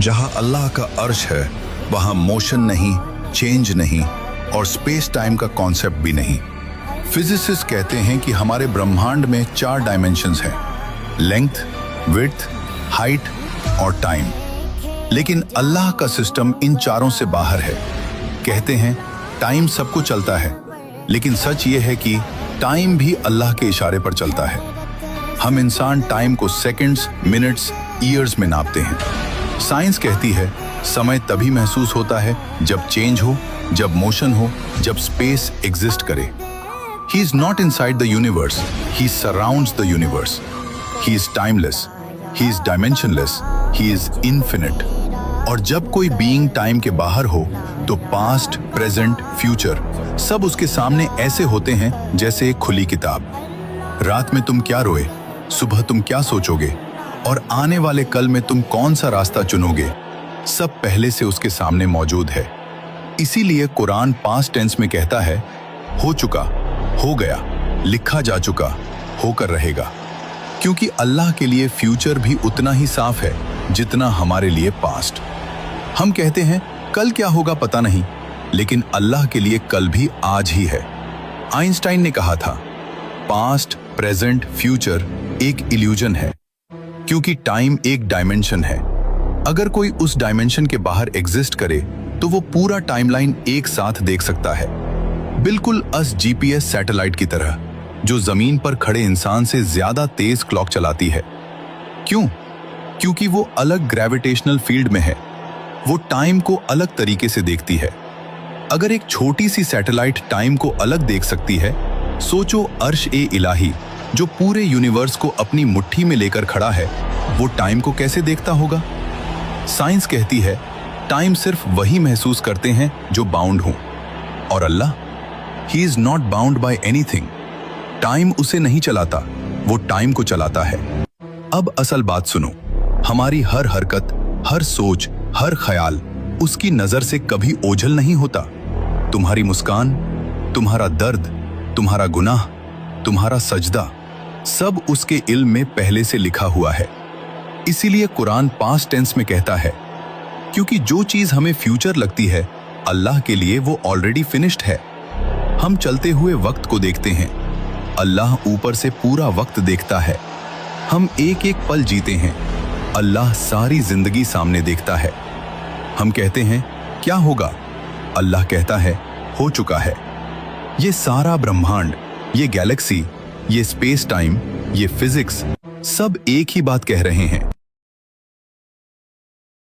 जहां अल्लाह का अर्श है वहां मोशन नहीं, चेंज नहीं और स्पेस टाइम का कॉन्सेप्ट भी नहीं। फिजिसिस्ट कहते हैं कि हमारे ब्रह्मांड में 4 डायमेंशंस हैं, लेंथ, विड्थ, हाइट और टाइम। लेकिन अल्लाह का सिस्टम इन चारों से बाहर है। कहते हैं टाइम सबको चलता है, लेकिन सच ये है कि टाइम भी अल्लाह के इशारे पर चलता है। हम इंसान टाइम को सेकंड्स, मिनट्स, ईयर्स में नापते हैं। साइंस कहती है समय तभी महसूस होता है जब चेंज हो, जब मोशन हो, जब स्पेस एग्जिस्ट करे। He is not inside the universe, he surrounds the universe. He is timeless, he is dimensionless, he is infinite. और जब कोई बीइंग टाइम के बाहर हो तो पास्ट, प्रेजेंट, फ्यूचर सब उसके सामने ऐसे होते हैं जैसे एक खुली किताब। रात में तुम क्या रोए, सुबह तुम क्या सोचोगे और आने वाले कल में तुम कौन सा रास्ता चुनोगे, सब पहले से उसके सामने मौजूद है। इसीलिए कुरान पास्ट टेंस में कहता है हो चुका, हो गया, लिखा जा चुका, होकर रहेगा। क्योंकि अल्लाह के लिए फ्यूचर भी उतना ही साफ है जितना हमारे लिए पास्ट। हम कहते हैं कल क्या होगा पता नहीं, लेकिन अल्लाह के लिए कल भी आज ही है। आइंस्टाइन ने कहा था पास्ट, प्रेजेंट, फ्यूचर एक इल्यूजन है, क्योंकि टाइम एक डायमेंशन है। अगर कोई उस डायमेंशन के बाहर एग्जिस्ट करे तो वो पूरा टाइमलाइन एक साथ देख सकता है, बिल्कुल जीपीएस सैटेलाइट की तरह, जो जमीन पर खड़े इंसान से ज्यादा तेज क्लॉक चलाती है। क्यों? क्योंकि वो अलग ग्रेविटेशनल फील्ड में है, वो टाइम को अलग तरीके से देखती है। अगर एक छोटी सी सैटेलाइट टाइम को अलग देख सकती है, सोचो अर्श ए इलाही जो पूरे यूनिवर्स को अपनी मुट्ठी में लेकर खड़ा है, वो टाइम को कैसे देखता होगा? साइंस कहती है टाइम सिर्फ वही महसूस करते हैं जो बाउंड हों, और Allah, he is not bound by anything. Time उसे नहीं चलाता, वो टाइम को चलाता है। अब असल बात सुनो, हमारी हर हरकत, हर सोच, हर ख्याल उसकी नजर से कभी ओझल नहीं होता। तुम्हारी मुस्कान, तुम्हारा दर्द, तुम्हारा गुनाह, तुम्हारा सजदा, सब उसके इल्म में पहले से लिखा हुआ है। इसीलिए कुरान पास्ट टेंस में कहता है, क्योंकि जो चीज हमें फ्यूचर लगती है अल्लाह के लिए वो ऑलरेडी फिनिश्ड है। हम चलते हुए वक्त को देखते हैं, अल्लाह ऊपर से पूरा वक्त देखता है। हम एक एक पल जीते हैं, अल्लाह सारी जिंदगी सामने देखता है। हम कहते हैं क्या होगा, अल्लाह कहता है हो चुका है। ये सारा ब्रह्मांड, ये गैलेक्सी, ये स्पेस टाइम, ये फिजिक्स सब एक ही बात कह रहे हैं,